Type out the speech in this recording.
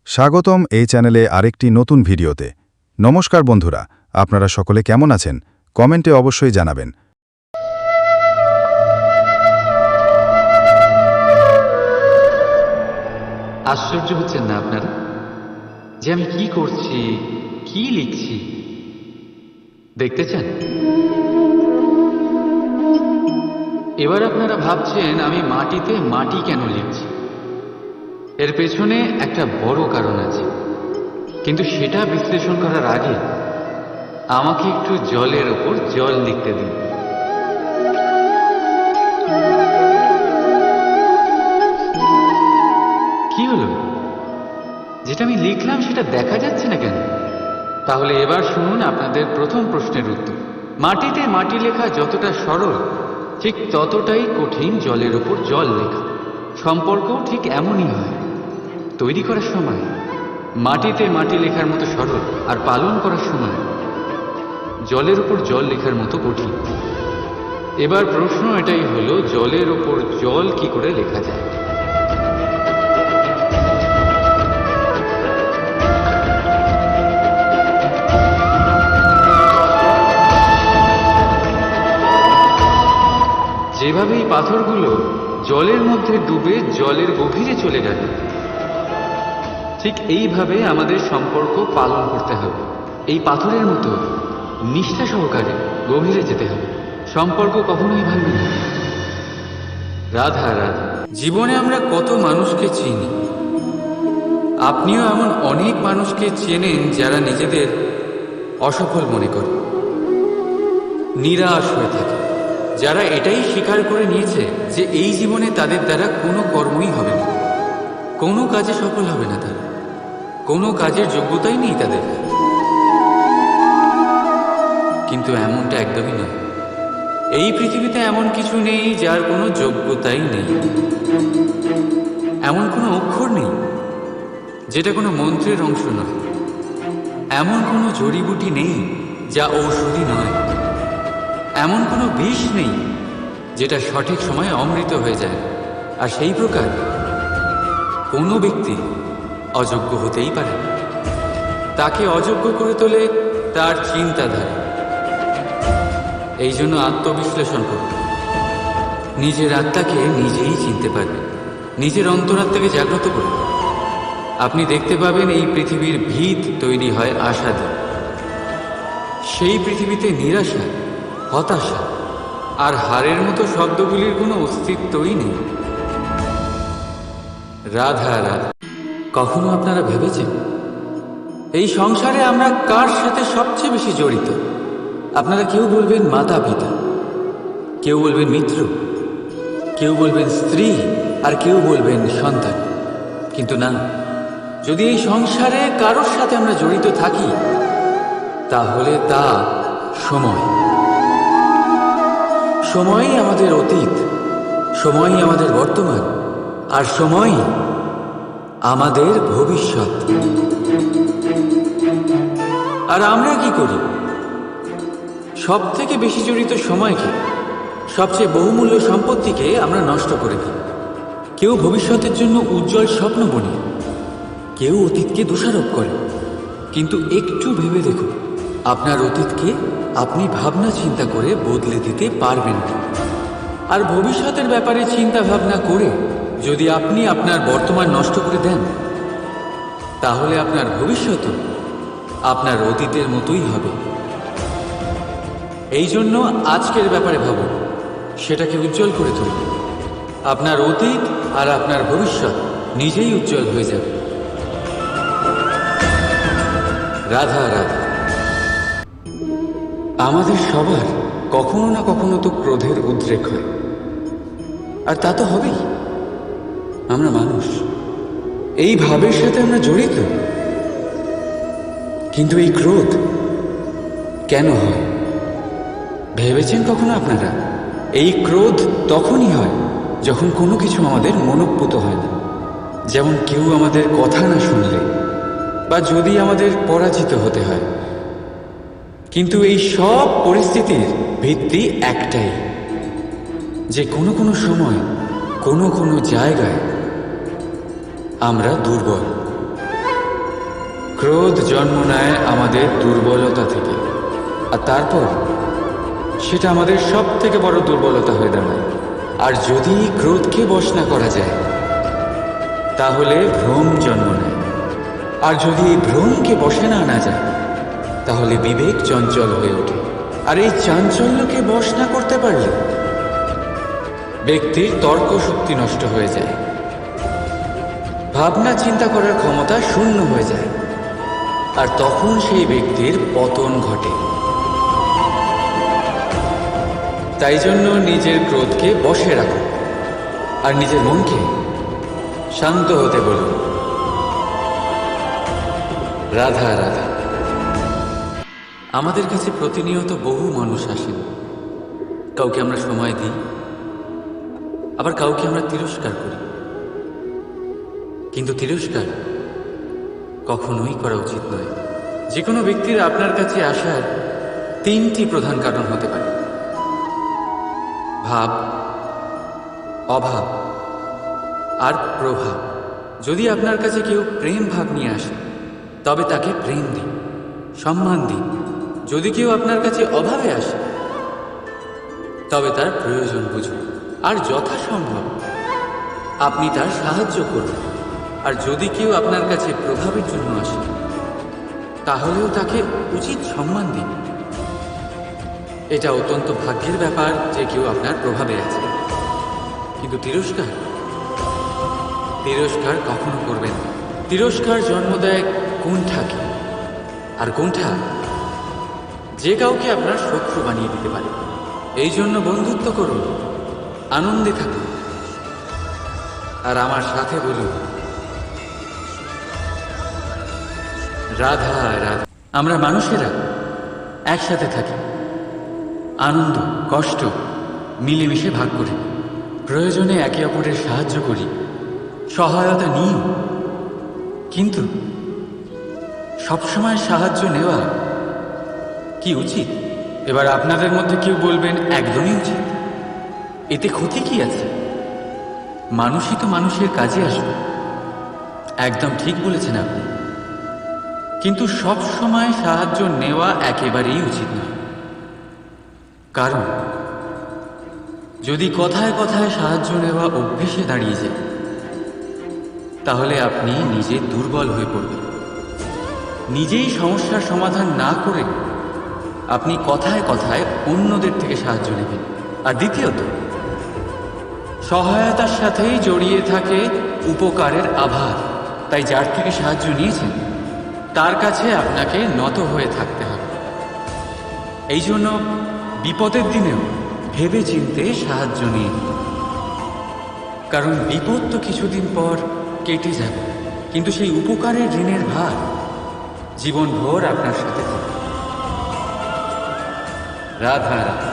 স্বাগতম এই চ্যানেলে আরেকটি নতুন ভিডিওতে। নমস্কার বন্ধুরা, আপনারা সকলে কেমন আছেন? কমেন্টে অবশ্যই জানাবেন। আশ্চর্য হচ্ছেন না আপনারা যে আমি কি করছি, কি লিখছি? দেখতে চান? এবার আপনারা ভাবছেন আমি মাটিতে মাটি কেন লিখছি। এর পেছনে একটা বড় কারণ আছে, কিন্তু সেটা বিশ্লেষণ করার আগে আমাকে একটু জলের ওপর জল লিখতে দিন। কি হলো? যেটা আমি লিখলাম সেটা দেখা যাচ্ছে না কেন? তাহলে এবার শুনুন আপনাদের প্রথম প্রশ্নের উত্তর। মাটিতে মাটি লেখা যতটা সরল, ঠিক ততটাই কঠিন জলের ওপর জল লেখা। সম্পর্কও ঠিক এমনই হয়। তৈরি করার সময় মাটিতে মাটি লেখার মতো সরল, আর পালন করার সময় জলের উপর জল লেখার মতো কঠিন। এবার প্রশ্ন এটাই হলো, জলের ওপর জল কি করে লেখা যায়? যেভাবে এই পাথরগুলো জলের মধ্যে ডুবে জলের গভীরে চলে গেল, ঠিক এইভাবে আমাদের সম্পর্ক পালন করতে হবে। এই পাথরের মতো নিষ্ঠা সহকারে গভীরে যেতে হবে। সম্পর্ক কখনোই ভাঙবে না। রাধা রাধা। জীবনে আমরা কত মানুষকে চিনি। আপনিও এমন অনেক মানুষকে চেনেন যারা নিজেদের অসফল মনে করে, নিরাশ হয়ে থাকে, যারা এটাই স্বীকার করে নিয়েছে যে এই জীবনে তাদের দ্বারা কোনো কর্মই হবে না, কোনো কাজে সফল হবে না, তারা কোনো কাজের যোগ্যতাই নেই তাদের। কিন্তু এমনটা একদমই নয়। এই পৃথিবীতে এমন কিছু নেই যার কোনো যোগ্যতাই নেই। এমন কোনো অক্ষর নেই যেটা কোনো মন্ত্রের অংশ নয়। এমন কোনো জড়িবুটি নেই যা ঔষধি নয়। এমন কোনো বিষ নেই যেটা সঠিক সময়ে অমৃত হয়ে যায়। আর সেই প্রকার কোনো ব্যক্তি অযোগ্য হতেই পারে। তাকে অযোগ্য করে তোলে তার চিন্তাধারা। এই জন্য আত্মবিশ্লেষণ করুন। নিজের আত্মাকে নিজেই চিনতে পারবেন। নিজের অন্তরাত্মাকে জাগ্রত করুন। আপনি দেখতে পাবেন এই পৃথিবীর ভিত তৈরি হয় আশা দিয়ে। সেই পৃথিবীতে নিরাশা, হতাশা আর হারের মতো শব্দগুলির কোনো অস্তিত্বই নেই। রাধা রাধা। কখনো আপনারা ভেবেছেন এই সংসারে আমরা কার সাথে সবচেয়ে বেশি জড়িত? আপনারা কেউ বলবেন মাতা পিতা, কেউ বলবেন মিত্র, কেউ বলবেন স্ত্রী, আর কেউ বলবেন সন্তান। কিন্তু না, যদি এই সংসারে কারোর সাথে আমরা জড়িত থাকি, তাহলে তা সময়। সময়ই আমাদের অতীত, সময়ই আমাদের বর্তমান, আর সময়ই আমাদের ভবিষ্যৎ। আর আমরা কি করি? সব থেকে বেশি জড়িত সময়কে, সবচেয়ে বহুমূল্য সম্পত্তিকে আমরা নষ্ট করে দিই। কেউ ভবিষ্যতের জন্য উজ্জ্বল স্বপ্ন বনি, কেউ অতীতকে দোষারোপ করে। কিন্তু একটু ভেবে দেখুন, আপনার অতীতকে আপনি ভাবনা চিন্তা করে বদলে দিতে পারবেন না। আর ভবিষ্যতের ব্যাপারে চিন্তা ভাবনা করে যদি আপনি আপনার বর্তমান নষ্ট করে দেন, তাহলে আপনার ভবিষ্যৎও আপনার অতীতের মতোই হবে। এই জন্য আজকের ব্যাপারে ভাবুন, সেটাকে উজ্জ্বল করে তুলুন। আপনার অতীত আর আপনার ভবিষ্যৎ নিজেই উজ্জ্বল হয়ে যাবে। রাধা রাধা। আমাদের সবার কখনো না কখনো তো ক্রোধের উদ্রেক হয়, আর তা তো হবেই। আমরা মানুষ, এই ভাবের সাথে আমরা জড়িত। কিন্তু এই ক্রোধ কেন হয় ভেবেছেন কখনো আপনারা? এই ক্রোধ তখনই হয় যখন কোনো কিছু আমাদের মনোপুত হয় না। যেমন কেউ আমাদের কথা না শুনলে, বা যদি আমাদের পরাজিত হতে হয়। কিন্তু এই সব পরিস্থিতির ভিত্তি একটাই, যে কোনো কোনো সময় কোনো কোনো জায়গায় আমরা দুর্বল। ক্রোধ জন্ম নেয় আমাদের দুর্বলতা থেকে, আর তারপর সেটা আমাদের সব থেকে বড় দুর্বলতা হয়ে দাঁড়ায়। আর যদি ক্রোধকে বশ না করা যায় তাহলে ভ্রম জন্ম নেয়, আর যদি এই ভ্রমকে বশে না আনা যায় তাহলে বিবেক চঞ্চল হয়ে ওঠে। আর এই চাঞ্চল্যকে বশ না করতে পারলে ব্যক্তির তর্ক শক্তি নষ্ট হয়ে যায়, ভাবনা চিন্তা করার ক্ষমতা শূন্য হয়ে যায়, আর তখন সেই ব্যক্তির পতন ঘটে। তাই জন্য নিজের ক্রোধকে বশে রাখুন আর নিজের মনকে শান্ত হতে বলুন। রাধা রাধা। আমাদের কাছে প্রতিনিয়ত বহু মানুষ আসেন। কাউকে আমরা সময় দিই, আবার কাউকে আমরা তিরস্কার করি। কিন্তু তিরস্কার কখনোই করা উচিত নয়। যে কোনো ব্যক্তির আপনার কাছে আসার তিনটি প্রধান কারণ হতে পারে: ভাব, অভাব আর প্রভাব। যদি আপনার কাছে কেউ প্রেম ভাব নিয়ে আসে তবে তাকে প্রেম দিন, সম্মান দিন। যদি কেউ আপনার কাছে অভাবে আসে তবে তার প্রয়োজন বুঝুন, আর যথাসম্ভব আপনি তার সাহায্য করুন। আর যদি কেউ আপনার কাছে প্রভাবের জন্য আসে তাহলেও তাকে উচিত সম্মান দিন। এটা অত্যন্ত ভাগ্যের ব্যাপার যে কেউ আপনার প্রভাবে আছে। কিন্তু তিরস্কার কখনো করবেন না। তিরস্কার জন্ম দেয় কুণ্ঠাকে, আর কুণ্ঠা যে কাউকে আপনার শত্রু বানিয়ে দিতে পারে। এই জন্য বন্ধুত্ব করুন, আনন্দে থাকুন, আর আমার সাথে বলুন রাধা রাধা। আমরা মানুষেরা একসাথে থাকি, আনন্দ কষ্ট মিলেমিশে ভাগ করি, প্রয়োজনে একে অপরের সাহায্য করি, সহায়তা নিই। কিন্তু সবসময় সাহায্য নেওয়া কি উচিত? এবার আপনাদের মধ্যে কেউ বলবেন একদমই উচিত। এতে ক্ষতি কি আছে? মানুষই তো মানুষের কাজে আসবে। একদম ঠিক বলেছেন আপনি। কিন্তু সব সময় সাহায্য নেওয়া একেবারেই উচিত নয়। কারণ যদি কথায় কথায় সাহায্য নেওয়া অভ্যেসে দাঁড়িয়ে যায় তাহলে আপনি নিজে দুর্বল হয়ে পড়বেন। নিজেই সমস্যার সমাধান না করে আপনি কথায় কথায় অন্যদের থেকে সাহায্য নেবেন। আর দ্বিতীয়ত, সহায়তার সাথেই জড়িয়ে থাকে উপকারের আভার। তাই যার থেকে সাহায্য নিয়েছেন তার কাছে আপনাকে নত হয়ে থাকতে হবে। এই জন্য বিপদের দিনেও ভেবে চিন্তে সাহায্য নিন। কারণ বিপদ তো কিছুদিন পর কেটে যাবে, কিন্তু সেই উপকারের ঋণের ভার জীবনভর আপনার সাথে থাকবে। রাধা রাধা।